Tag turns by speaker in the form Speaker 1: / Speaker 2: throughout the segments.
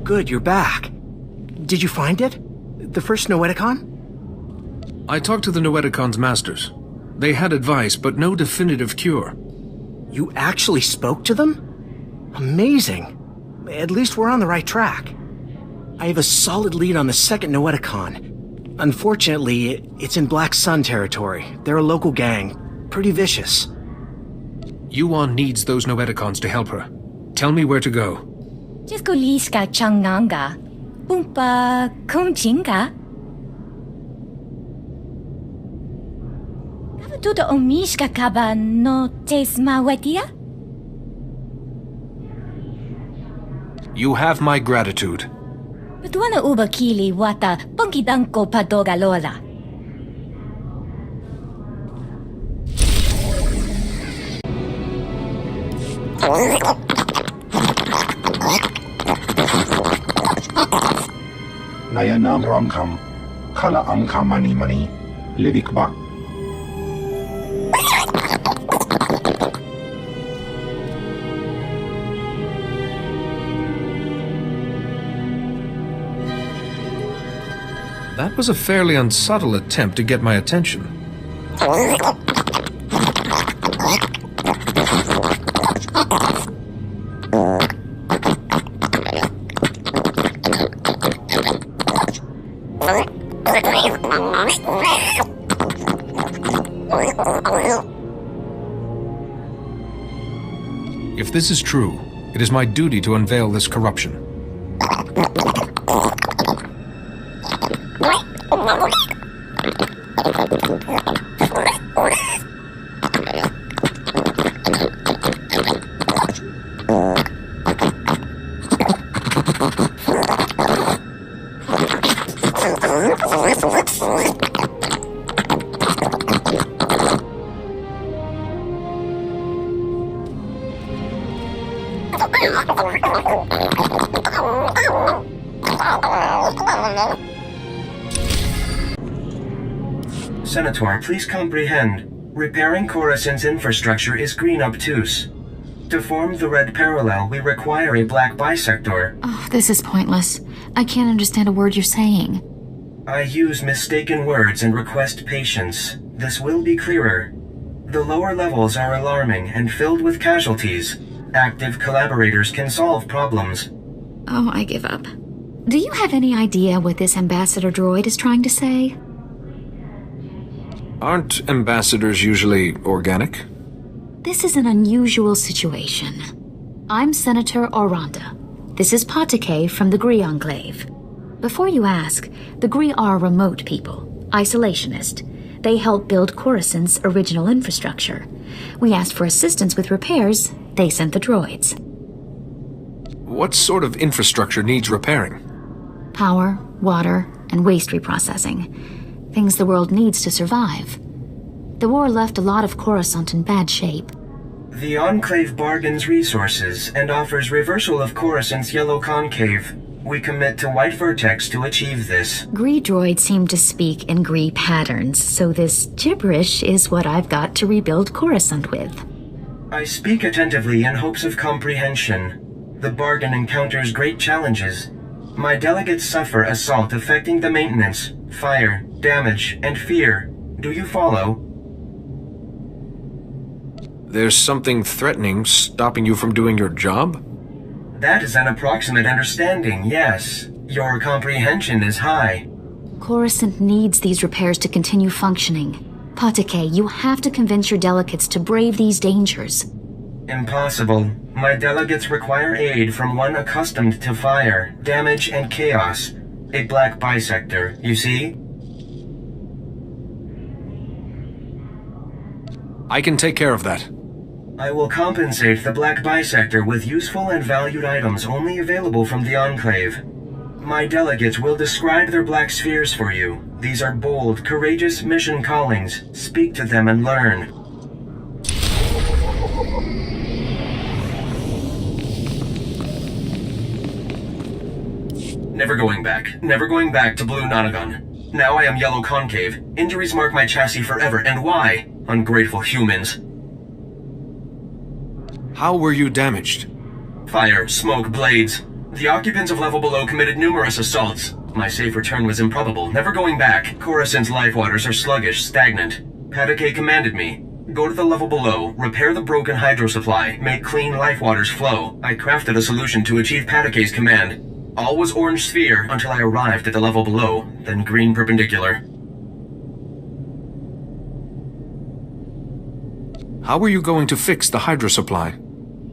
Speaker 1: good, you're back. Did you find it? The first Noeticon?
Speaker 2: I talked to the Noeticon's masters. They had advice, but no definitive cure.
Speaker 1: You actually spoke to them? Amazing. At least we're on the right track. I have a solid lead on the second Noeticon. Unfortunately, it's in Black Sun territory. They're a local gang. Pretty vicious.
Speaker 2: Yuan needs those Noeticons to help her. Tell me where to go.
Speaker 3: Jiskoliska changanga. Bumpa kumchinga. Kavatuda omishka kaba no tesma wetia?
Speaker 2: You have my gratitude.
Speaker 3: Betuana uba kili wata pongkidanko padoga lola.
Speaker 4: Nayanam Ramkam, Kala Amkam Mani Mani, Livik Bak.
Speaker 2: That was a fairly unsubtle attempt to get my attention. If this is true, it is my duty to unveil this corruption.
Speaker 5: SWTOR, please comprehend. Repairing Coruscant's infrastructure is green obtuse. To form the red parallel, we require a black bisector.
Speaker 6: Oh, this is pointless. I can't understand a word you're saying.
Speaker 5: I use mistaken words and request patience. This will be clearer. The lower levels are alarming and filled with casualties. Active collaborators can solve problems.
Speaker 6: Oh, I give up. Do you have any idea what this ambassador droid is trying to say?
Speaker 2: Aren't ambassadors usually organic?
Speaker 6: This is an unusual situation. I'm Senator Oranda. This is Patake from the Gree Enclave. Before you ask, the Gree are remote people, isolationist. They help build Coruscant's original infrastructure. We asked for assistance with repairs. They sent the droids.
Speaker 2: What sort of infrastructure needs repairing?
Speaker 6: Power, water, and waste reprocessing. Things the world needs to survive. The war left a lot of Coruscant in bad shape.
Speaker 5: The Enclave bargains resources and offers reversal of Coruscant's yellow concave. We commit to White Vertex to achieve this.
Speaker 6: Gree droids seem to speak in Gree patterns, so this gibberish is what I've got to rebuild Coruscant with.
Speaker 5: I speak attentively in hopes of comprehension. The bargain encounters great challenges. My delegates suffer assault affecting the maintenance, fire, damage, and fear. Do you follow?
Speaker 2: There's something threatening stopping you from doing your job?
Speaker 5: That is an approximate understanding, yes. Your comprehension is high.
Speaker 6: Coruscant needs these repairs to continue functioning. Patake, you have to convince your delegates to brave these dangers.
Speaker 5: Impossible. My delegates require aid from one accustomed to fire, damage, and chaos. A black bisector, you see?
Speaker 2: I can take care of that.
Speaker 5: I will compensate the black bisector with useful and valued items only available from the Enclave. My delegates will describe their black spheres for you. These are bold, courageous mission callings. Speak to them and learn. Never going back. Never going back to Blue Nonagon. Now I am Yellow Concave. Injuries mark my chassis forever, and why? Ungrateful humans.
Speaker 2: How were you damaged?
Speaker 5: Fire, smoke, blades. The occupants of level below committed numerous assaults. My safe return was improbable, never going back. Coruscant's life waters are sluggish, stagnant. Patake commanded me. Go to the level below, repair the broken hydro supply, make clean life waters flow. I crafted a solution to achieve Patake's command. All was orange sphere until I arrived at the level below, then green perpendicular.
Speaker 2: How are you going to fix the hydro supply?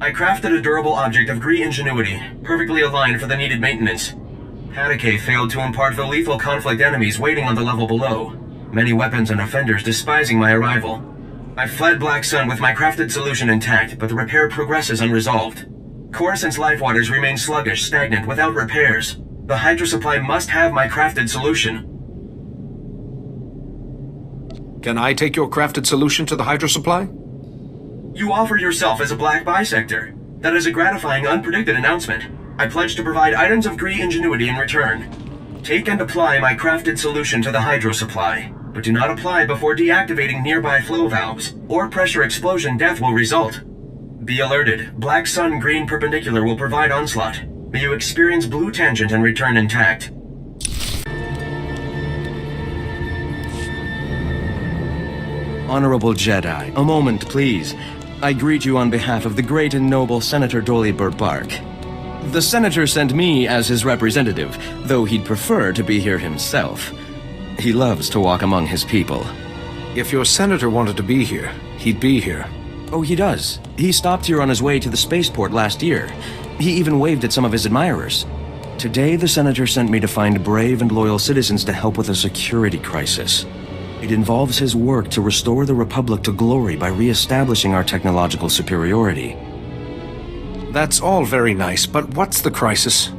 Speaker 5: I crafted a durable object of Gree ingenuity, perfectly aligned for the needed maintenance. Patake failed to impart the lethal conflict enemies waiting on the level below. Many weapons and offenders despising my arrival. I fled Black Sun with my crafted solution intact, but the repair progresses unresolved. Coruscant's life waters remain sluggish, stagnant, without repairs. The hydro supply must have my crafted solution.
Speaker 2: Can I take your crafted solution to the hydro supply?
Speaker 5: You offer yourself as a black bisector. That is a gratifying, unpredicted announcement. I pledge to provide items of Gree ingenuity in return. Take and apply my crafted solution to the hydro supply, but do not apply before deactivating nearby flow valves, or pressure explosion death will result. Be alerted. Black Sun green perpendicular will provide onslaught. May you experience blue tangent and return intact.
Speaker 7: Honorable Jedi, a moment, please. I greet you on behalf of the great and noble Senator Dolly Bark. The Senator sent me as his representative, though he'd prefer to be here himself. He loves to walk among his people.
Speaker 2: If your senator wanted to be here, he'd be here.
Speaker 7: Oh, he does. He stopped here on his way to the spaceport last year. He even waved at some of his admirers. Today, the Senator sent me to find brave and loyal citizens to help with a security crisis. It involves his work to restore the Republic to glory by re-establishing our technological superiority.
Speaker 2: That's all very nice, but what's the crisis?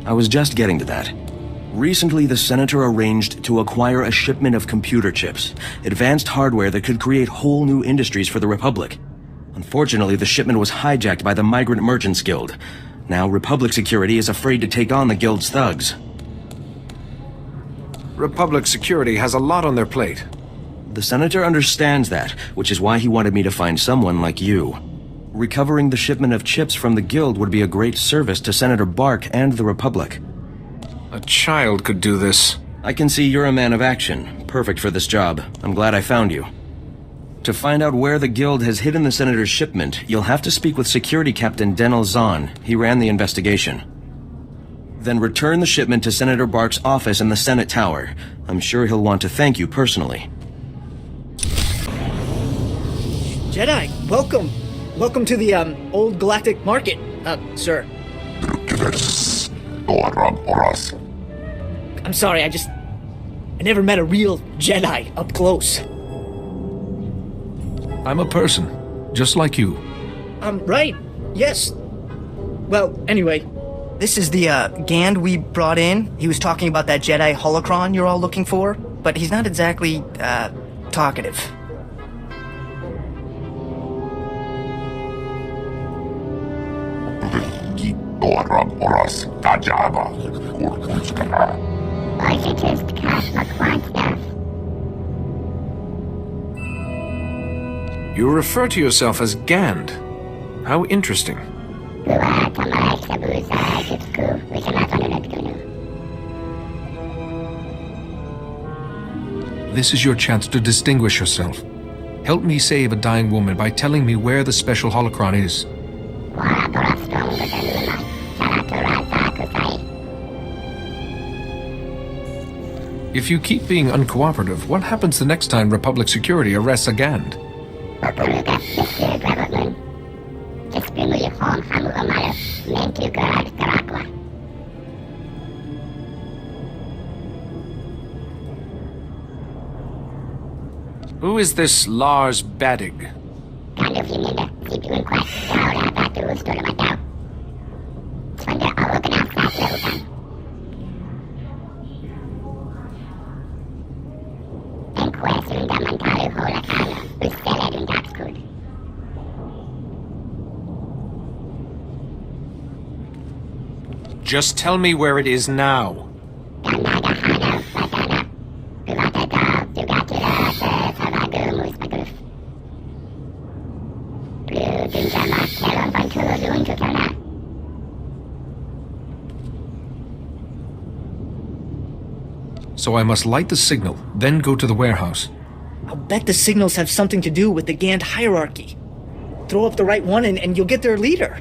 Speaker 7: I was just getting to that. Recently, the Senator arranged to acquire a shipment of computer chips, advanced hardware that could create whole new industries for the Republic. Unfortunately, the shipment was hijacked by the Migrant Merchants Guild. Now, Republic security is afraid to take on the Guild's thugs.
Speaker 2: Republic security has a lot on their plate.
Speaker 7: The Senator understands that, which is why he wanted me to find someone like you. Recovering the shipment of chips from the Guild would be a great service to Senator Bark and the Republic.
Speaker 2: A child could do this.
Speaker 7: I can see you're a man of action. Perfect for this job. I'm glad I found you. To find out where the Guild has hidden the Senator's shipment, you'll have to speak with Security Captain Denel Zahn. He ran the investigation. Then return the shipment to Senator Bark's office in the Senate Tower. I'm sure he'll want to thank you personally.
Speaker 1: Jedi, welcome. Welcome to the, Old Galactic Market, sir. I'm sorry, I never met a real Jedi up close.
Speaker 2: I'm a person, just like you.
Speaker 1: Right. Yes. Well, anyway, this is the, Gand we brought in. He was talking about that Jedi holocron you're all looking for, but he's not exactly, talkative.
Speaker 2: You refer to yourself as Gand. How interesting. This is your chance to distinguish yourself. Help me save a dying woman by telling me where the special holocron is. If you keep being uncooperative, what happens the next time Republic Security arrests a Gand? Who is this Lars Badig? Just tell me where it is now. So I must light the signal, then go to the warehouse.
Speaker 1: I'll bet the signals have something to do with the Gand hierarchy. Throw up the right one and you'll get their leader.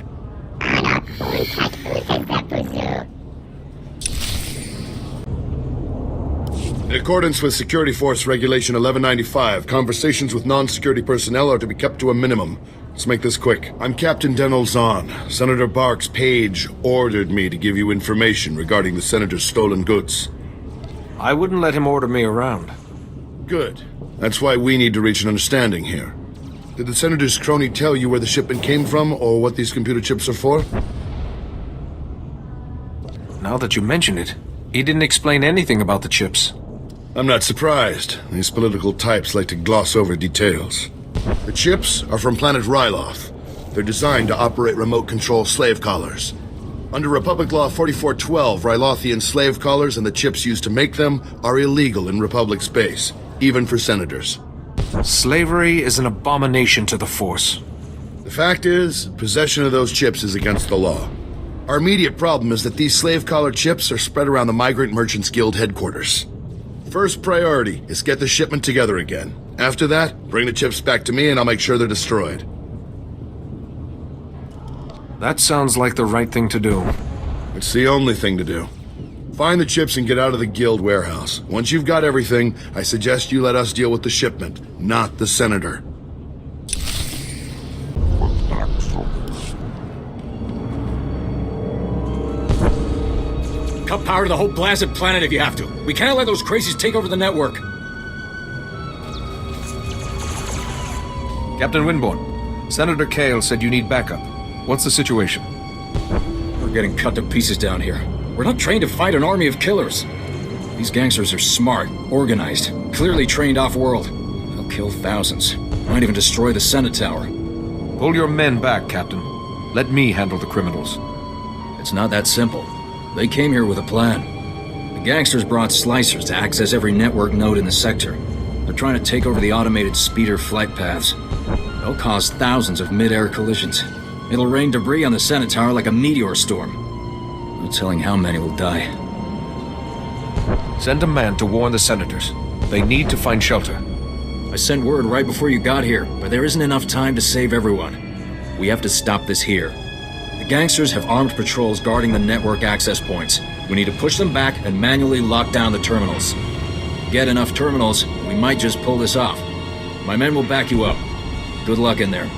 Speaker 8: In accordance with Security Force Regulation 1195, conversations with non-security personnel are to be kept to a minimum. Let's make this quick. I'm Captain Denel Zahn. Senator Bark's page ordered me to give you information regarding the Senator's stolen goods.
Speaker 2: I wouldn't let him order me around.
Speaker 8: Good. That's why we need to reach an understanding here. Did the Senator's crony tell you where the shipment came from, or what these computer chips are for?
Speaker 2: Now that you mention it, he didn't explain anything about the chips.
Speaker 8: I'm not surprised. These political types like to gloss over details. The chips are from planet Ryloth. They're designed to operate remote control slave collars. Under Republic Law 4412, Rylothian slave collars and the chips used to make them are illegal in Republic space, even for senators.
Speaker 2: Slavery is an abomination to the Force.
Speaker 8: The fact is, possession of those chips is against the law. Our immediate problem is that these slave collar chips are spread around the Migrant Merchants Guild headquarters. First priority is get the shipment together again. After that, bring the chips back to me and I'll make sure they're destroyed.
Speaker 2: That sounds like the right thing to do.
Speaker 8: It's the only thing to do. Find the chips and get out of the guild warehouse. Once you've got everything, I suggest you let us deal with the shipment, not the Senator.
Speaker 9: Cut power to the whole blasted planet if you have to. We can't let those crazies take over the network.
Speaker 2: Captain Winborn, Senator Kale said you need backup. What's the situation?
Speaker 9: We're getting cut to pieces down here. We're not trained to fight an army of killers. These gangsters are smart, organized, clearly trained off-world. They'll kill thousands. Might even destroy the Senate Tower.
Speaker 2: Pull your men back, Captain. Let me handle the criminals.
Speaker 9: It's not that simple. They came here with a plan. The gangsters brought slicers to access every network node in the sector. They're trying to take over the automated speeder flight paths. They'll cause thousands of mid-air collisions. It'll rain debris on the Senate Tower like a meteor storm. No telling how many will die.
Speaker 2: Send a man to warn the senators. They need to find shelter.
Speaker 9: I sent word right before you got here, but there isn't enough time to save everyone. We have to stop this here. The gangsters have armed patrols guarding the network access points. We need to push them back and manually lock down the terminals. Get enough terminals, we might just pull this off. My men will back you up. Good luck in there.